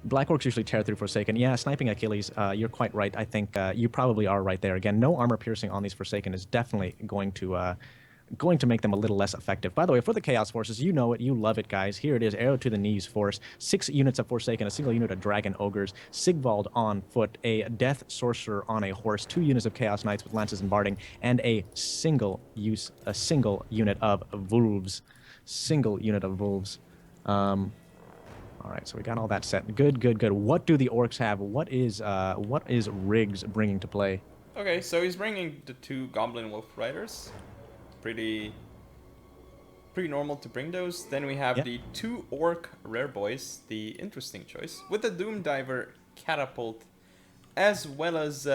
Black Orcs usually tear through Forsaken. Yeah, sniping Achilles, you're quite right. I think you probably are right there. Again, no armor piercing on these Forsaken is definitely going to make them a little less effective. By the way, for the Chaos Forces, you know it, you love it, guys. Here it is, Arrow to the Knees Force. 6 units of Forsaken, a single unit of Dragon Ogres, Sigvald on foot, a Death Sorcerer on a horse, 2 units of Chaos Knights with Lances and Barding, and a single unit of Wolves. Single unit of Wolves. All right, so we got all that set. Good, good, good. What do the Orcs have? What is Riggs bringing to play? Okay, so he's bringing the 2 Goblin Wolf Riders. Pretty normal to bring those. Then we have the 2 Orc Rare Boys, the interesting choice, with the Doom Diver Catapult, as well as,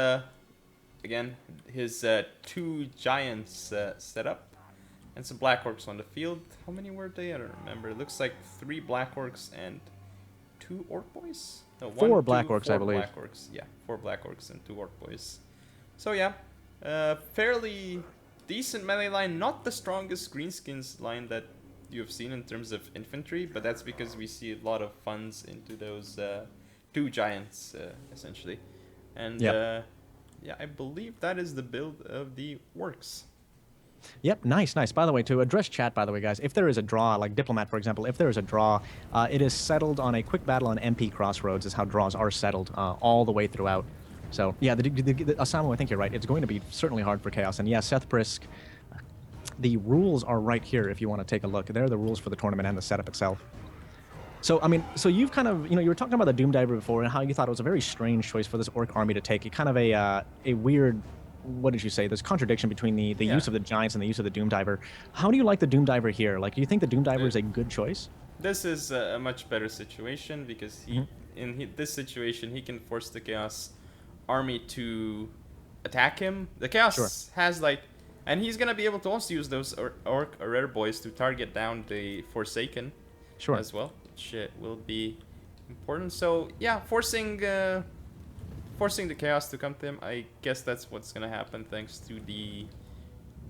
again, his 2 Giants setup, and some Black Orcs on the field. How many were they? I don't remember. It looks like 3 Black Orcs and 2 Orc Boys? No, 4 Black Orcs, I believe. 4 Black Orcs. Yeah, 4 Black Orcs and 2 Orc Boys. So yeah, fairly decent melee line. Not the strongest Greenskins line that you've seen in terms of infantry, but that's because we see a lot of funds into those 2 Giants, essentially. And yeah, I believe that is the build of the Orcs. Yep, nice, nice. By the way, to address chat, by the way, guys, if there is a draw, like Diplomat, for example, if there is a draw, it is settled on a quick battle on MP Crossroads is how draws are settled all the way throughout. So, yeah, Osamu, I think you're right. It's going to be certainly hard for Chaos. And yeah, Seth Brisk, the rules are right here if you want to take a look. There are the rules for the tournament and the setup itself. So, I mean, so you've kind of, you know, you were talking about the Doom Diver before and how you thought it was a very strange choice for this Orc army to take. It kind of a weird, what did you say? There's contradiction between the use of the Giants and the use of the Doom Diver. How do you like the Doom Diver here? Like, do you think the Doom Diver is a good choice? This is a much better situation because in this situation, he can force the Chaos army to attack him. The Chaos has like, and he's gonna be able to also use those Orc Rare Boys to target down the Forsaken as well, which will be important. So yeah, forcing the Chaos to come to him. I guess that's what's gonna happen thanks to the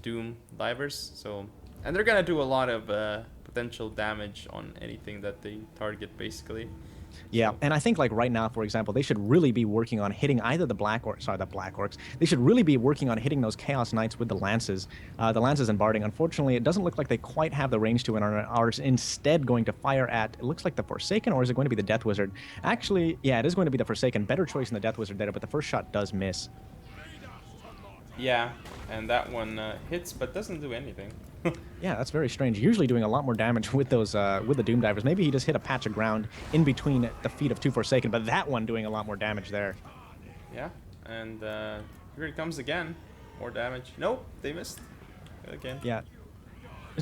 Doom Divers. So, and they're gonna do a lot of potential damage on anything that they target, basically. Yeah, and I think like right now, for example, they should really be working on hitting either the Black Orcs. They should really be working on hitting those Chaos Knights with the Lances and Barding. Unfortunately, it doesn't look like they quite have the range to it and are instead going to fire at, it looks like the Forsaken, or is it going to be the Death Wizard? Actually, yeah, it is going to be the Forsaken. Better choice than the Death Wizard there, but the first shot does miss. Yeah, and that one hits but doesn't do anything. Yeah, that's very strange. Usually doing a lot more damage with those with the Doom Divers. Maybe he just hit a patch of ground in between the feet of 2 Forsaken, but that one doing a lot more damage there. Yeah, and here it comes again. More damage. Nope, they missed again. Yeah.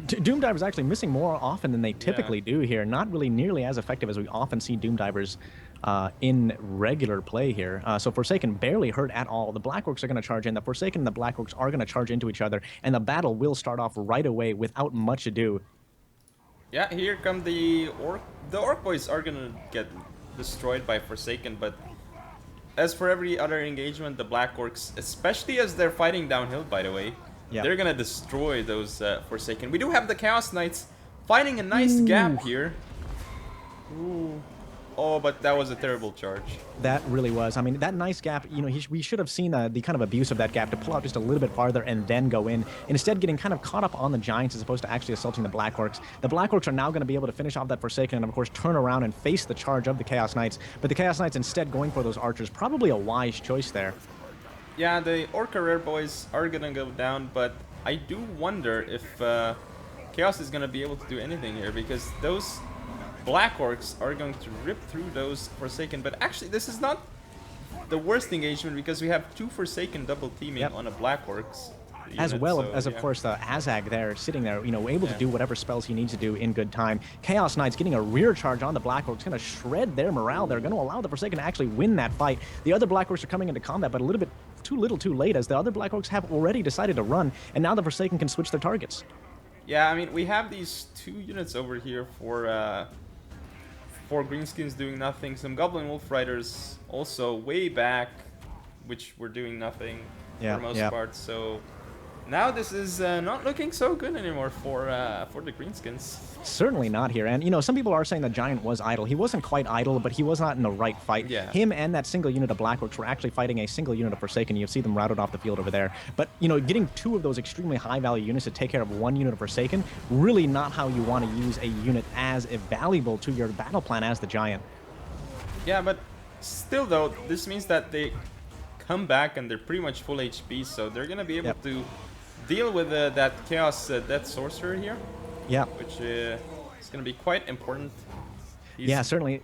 Doom Divers actually missing more often than they typically do here. Not really nearly as effective as we often see Doom Divers in regular play here. So Forsaken barely hurt at all. The Black Orcs are going to charge in. The Forsaken and the Black Orcs are going to charge into each other, and the battle will start off right away without much ado. Yeah, here come the Orc. The Orc Boys are going to get destroyed by Forsaken, but as for every other engagement, the Black Orcs, especially as they're fighting downhill, by the way, they're going to destroy those Forsaken. We do have the Chaos Knights finding a nice gap here. Ooh. Oh, but that was a terrible charge. That really was. I mean, that nice gap, you know, we should have seen the kind of abuse of that gap to pull out just a little bit farther and then go in. Instead, getting kind of caught up on the Giants as opposed to actually assaulting the Black Orcs. The Black Orcs are now going to be able to finish off that Forsaken and, of course, turn around and face the charge of the Chaos Knights. But the Chaos Knights instead going for those archers. Probably a wise choice there. Yeah, the Orca Rare Boys are going to go down, but I do wonder if Chaos is going to be able to do anything here, because those Black Orcs are going to rip through those Forsaken. But actually, this is not the worst engagement, because we have 2 Forsaken double teaming on a Black Orcs unit, as well as, of course, the Azag there, sitting there, you know, able to do whatever spells he needs to do in good time. Chaos Knights getting a rear charge on the Black Orcs, going to shred their morale. They're going to allow the Forsaken to actually win that fight. The other Black Orcs are coming into combat, but a little bit too little too late, as the other Black Orcs have already decided to run, and now the Forsaken can switch their targets. Yeah, I mean, we have these 2 units over here for Greenskins doing nothing. Some Goblin Wolf Riders also way back, which were doing nothing for the most part. So Now this is not looking so good anymore for the Greenskins. Certainly not here. And, you know, some people are saying the Giant was idle. He wasn't quite idle, but he was not in the right fight. Yeah. Him and that single unit of Blackworks were actually fighting a single unit of Forsaken. You see them routed off the field over there. But, you know, getting two of those extremely high-value units to take care of one unit of Forsaken, really not how you want to use a unit as valuable to your battle plan as the Giant. Yeah, but still, though, this means that they come back and they're pretty much full HP, so they're going to be able to deal with that Chaos Death Sorcerer here. Yeah. Which is going to be quite important. Yeah, certainly.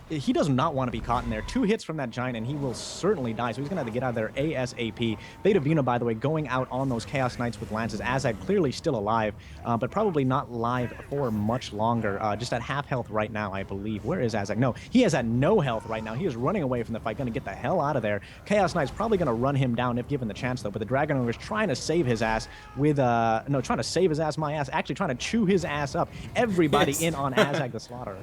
He does not want to be caught in there. 2 hits from that Giant, and he will certainly die, so he's going to have to get out of there ASAP. Beta Vuna, by the way, going out on those Chaos Knights with Lances. Azag clearly still alive, but probably not live for much longer. Just at half health right now, I believe. Where is Azag? No, he is at no health right now. He is running away from the fight, going to get the hell out of there. Chaos Knight's probably going to run him down if given the chance, though, but the Dragon Ogre is trying to save his ass with, no, trying to save his ass, my ass, actually trying to chew his ass up. Everybody in on Azag the Slaughterer.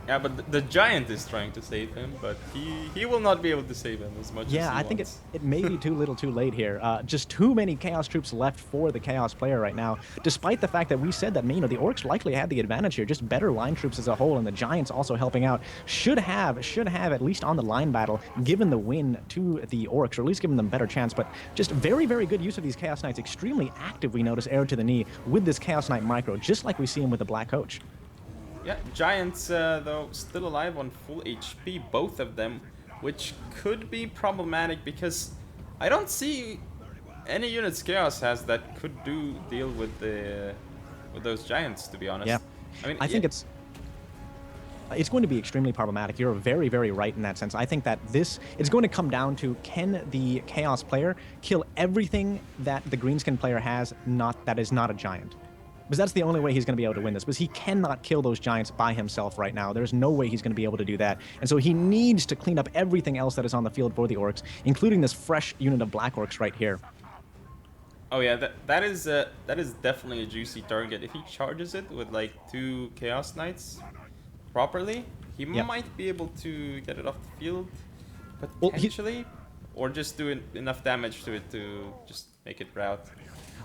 Yeah, but the Giant is trying to save him, but he will not be able to save him as much as he wants. Yeah, I think it may be too little too late here. Just too many Chaos troops left for the Chaos player right now, despite the fact that we said that, you know, the Orcs likely had the advantage here, just better line troops as a whole, and the Giants also helping out. Should have, at least on the line battle, given the win to the Orcs, or at least given them better chance, but just very, very good use of these Chaos Knights. Extremely active, we notice, Arrow2daknee with this Chaos Knight micro, just like we see him with the Black Coach. Yeah, Giants, though, still alive on full HP, both of them, which could be problematic because I don't see any units Chaos has that could deal with those Giants, to be honest. Yeah, I mean, I think it's going to be extremely problematic. You're very, very right in that sense. I think that it's going to come down to, can the Chaos player kill everything that the Greenskin player has that is not a Giant? Because that's the only way he's going to be able to win this. Because he cannot kill those Giants by himself right now. There's no way he's going to be able to do that. And so he needs to clean up everything else that is on the field for the Orcs, including this fresh unit of Black Orcs right here. Oh yeah, that is definitely a juicy target. If he charges it with like 2 Chaos Knights properly, he might be able to get it off the field, potentially, or just do enough damage to it to just make it rout.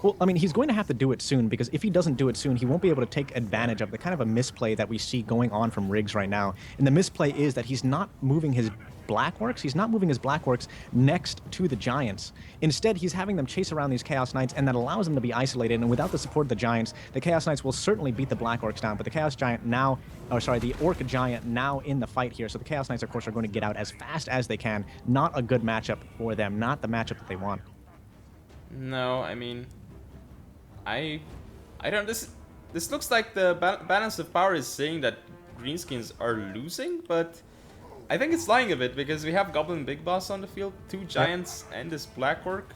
Well, I mean, he's going to have to do it soon, because if he doesn't do it soon, he won't be able to take advantage of the kind of a misplay that we see going on from Riggs right now. And the misplay is that he's not moving his Black Orcs. He's not moving his Black Orcs next to the Giants. Instead, he's having them chase around these Chaos Knights, and that allows them to be isolated. And without the support of the Giants, the Chaos Knights will certainly beat the Black Orcs down. But the Chaos Giant now, the Orc Giant now in the fight here. So the Chaos Knights, of course, are going to get out as fast as they can. Not a good matchup for them. Not the matchup that they want. No, I mean, I don't. This looks like the balance of power is saying that Greenskins are losing, but I think it's lying a bit because we have Goblin Big Boss on the field, 2 Giants, and this Black Orc.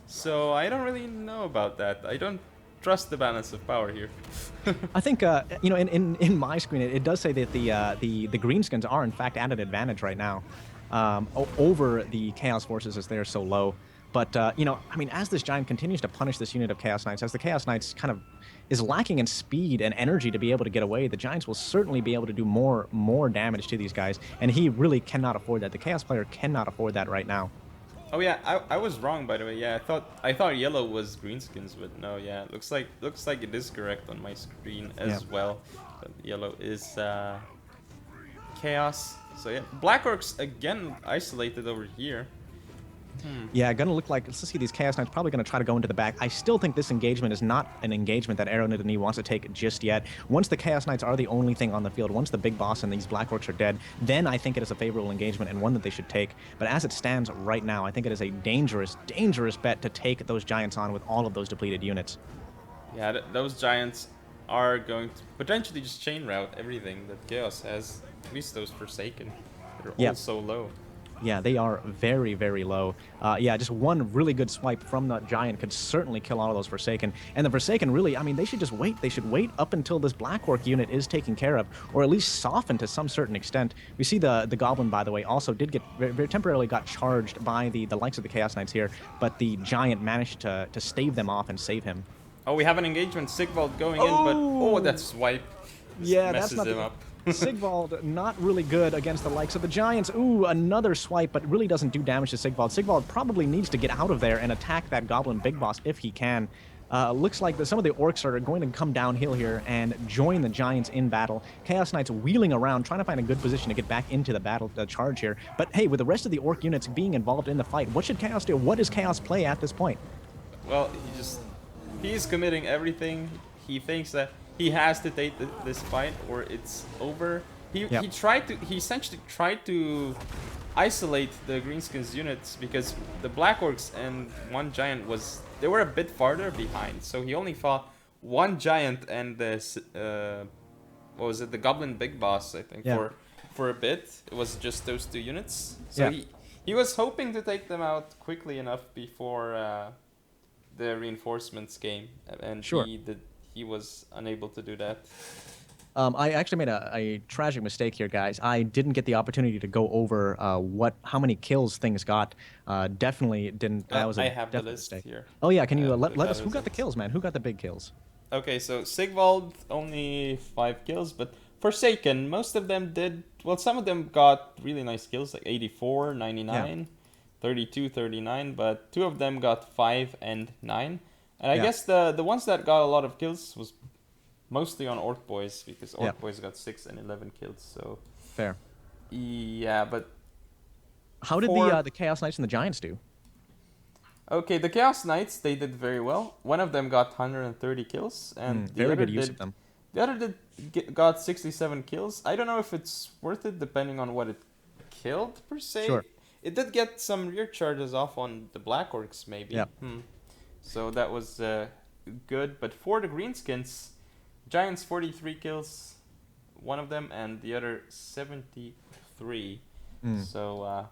So I don't really know about that. I don't trust the balance of power here. I think you know, in my screen it does say that the Greenskins are in fact at an advantage right now over the Chaos forces, as they are so low. But, you know, I mean, as this Giant continues to punish this unit of Chaos Knights, as the Chaos Knights kind of is lacking in speed and energy to be able to get away, the Giants will certainly be able to do more damage to these guys, and he really cannot afford that. The Chaos player cannot afford that right now. Oh yeah, I was wrong, by the way. Yeah, I thought yellow was Greenskins, but no, yeah, looks like it is correct on my screen as well. But yellow is Chaos. So yeah, Black Orcs again isolated over here. Yeah, gonna look like, let's see, these Chaos Knights probably gonna try to go into the back. I still think this engagement is not an engagement that Arrow2daknee wants to take just yet. Once the Chaos Knights are the only thing on the field, once the big boss and these Black Orcs are dead, then I think it is a favorable engagement and one that they should take. But as it stands right now, I think it is a dangerous, dangerous bet to take those Giants on with all of those depleted units. Yeah, those Giants are going to potentially just chain route everything that Chaos has, at least those Forsaken. They're all so low. Yeah, they are very, very low. Yeah, just one really good swipe from the Giant could certainly kill all of those Forsaken. And the Forsaken really, I mean, they should just wait. They should wait up until this Black Orc unit is taken care of, or at least softened to some certain extent. We see the Goblin, by the way, also did get very temporarily got charged by the likes of the Chaos Knights here, but the Giant managed to stave them off and save him. Oh, we have an engagement. Sigvald going in, but that swipe messes him up. Sigvald not really good against the likes of the Giants. Ooh, another swipe, but really doesn't do damage to Sigvald. Sigvald probably needs to get out of there and attack that Goblin Big Boss if he can. Looks like some of the orcs are going to come downhill here and join the Giants in battle. Chaos Knights wheeling around, trying to find a good position to get back into the battle charge here. But hey, with the rest of the orc units being involved in the fight, what should Chaos do? What does Chaos play at this point? Well, he's committing everything. He thinks that he has to take this fight or it's over. He essentially tried to isolate the Greenskins units because the Black Orcs and one Giant they were a bit farther behind. So he only fought one Giant and the what was it, the Goblin Big Boss, I think, for a bit. It was just those two units. So he was hoping to take them out quickly enough before the reinforcements came, and he was unable to do that. I actually made a tragic mistake here, guys. I didn't get the opportunity to go over how many kills things got. Definitely didn't. That was I have the list mistake. here. Oh yeah, can you let us? Who got the kills, man? Who got the big kills? Okay, so Sigvald only 5 kills, but Forsaken, most of them did. Well, some of them got really nice kills, like 84, 99, 32, 39, but 2 of them got 5 and 9. And I guess the ones that got a lot of kills was mostly on Orc Boys, because Orc Boys got 6 and 11 kills, so... Fair. Yeah, but... How did the Chaos Knights and the Giants do? Okay, the Chaos Knights, they did very well. One of them got 130 kills, and very good use of them. The other got 67 kills. I don't know if it's worth it, depending on what it killed, per se. Sure. It did get some rear charges off on the Black Orcs, maybe. Yeah. So that was good. But for the Greenskins, Giants 43 kills, one of them, and the other 73. So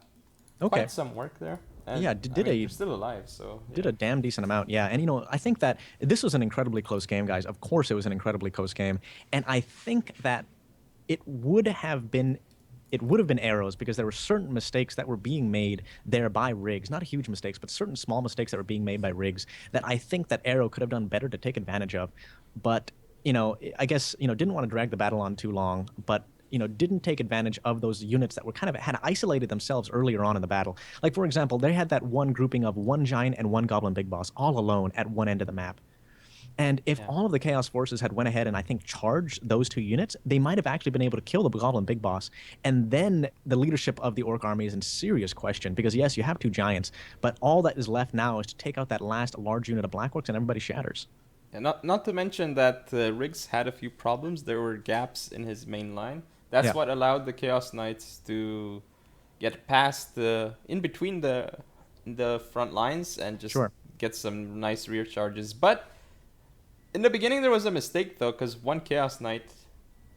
quite some work there. And, they're still alive, so... Did a damn decent amount, yeah. And, I think that this was an incredibly close game, guys. Of course it was an incredibly close game. And I think that it would have been Arrows, because there were certain mistakes that were being made there by Riggs. Not huge mistakes, but certain small mistakes that were being made by Riggs that I think that Arrow could have done better to take advantage of. But, I guess, didn't want to drag the battle on too long, but... didn't take advantage of those units that were had isolated themselves earlier on in the battle. Like, for example, they had that one grouping of one Giant and one Goblin Big Boss all alone at one end of the map. And if all of the Chaos Forces had went ahead and I think charged those 2 units, they might have actually been able to kill the Goblin Big Boss. And then the leadership of the Orc army is in serious question, because yes, you have 2 Giants, but all that is left now is to take out that last large unit of Black Orcs and everybody shatters. And not to mention that Riggs had a few problems. There were gaps in his main line. That's what allowed the Chaos Knights to get past in between the front lines and just get some nice rear charges. But in the beginning there was a mistake though, because one Chaos Knight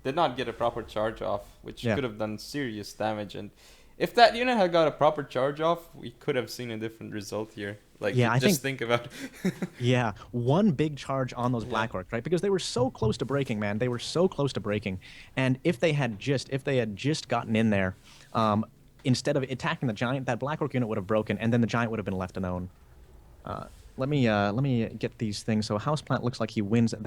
did not get a proper charge off, which could have done serious damage. And if that unit had got a proper charge off, we could have seen a different result here. Like, think about it. One big charge on those Black Orcs, right? Because they were so close to breaking, man. They were so close to breaking. And if they had just gotten in there, instead of attacking the Giant, that Black Orc unit would have broken, and then the Giant would have been left alone. Let me get these things. So Houseplant looks like he wins that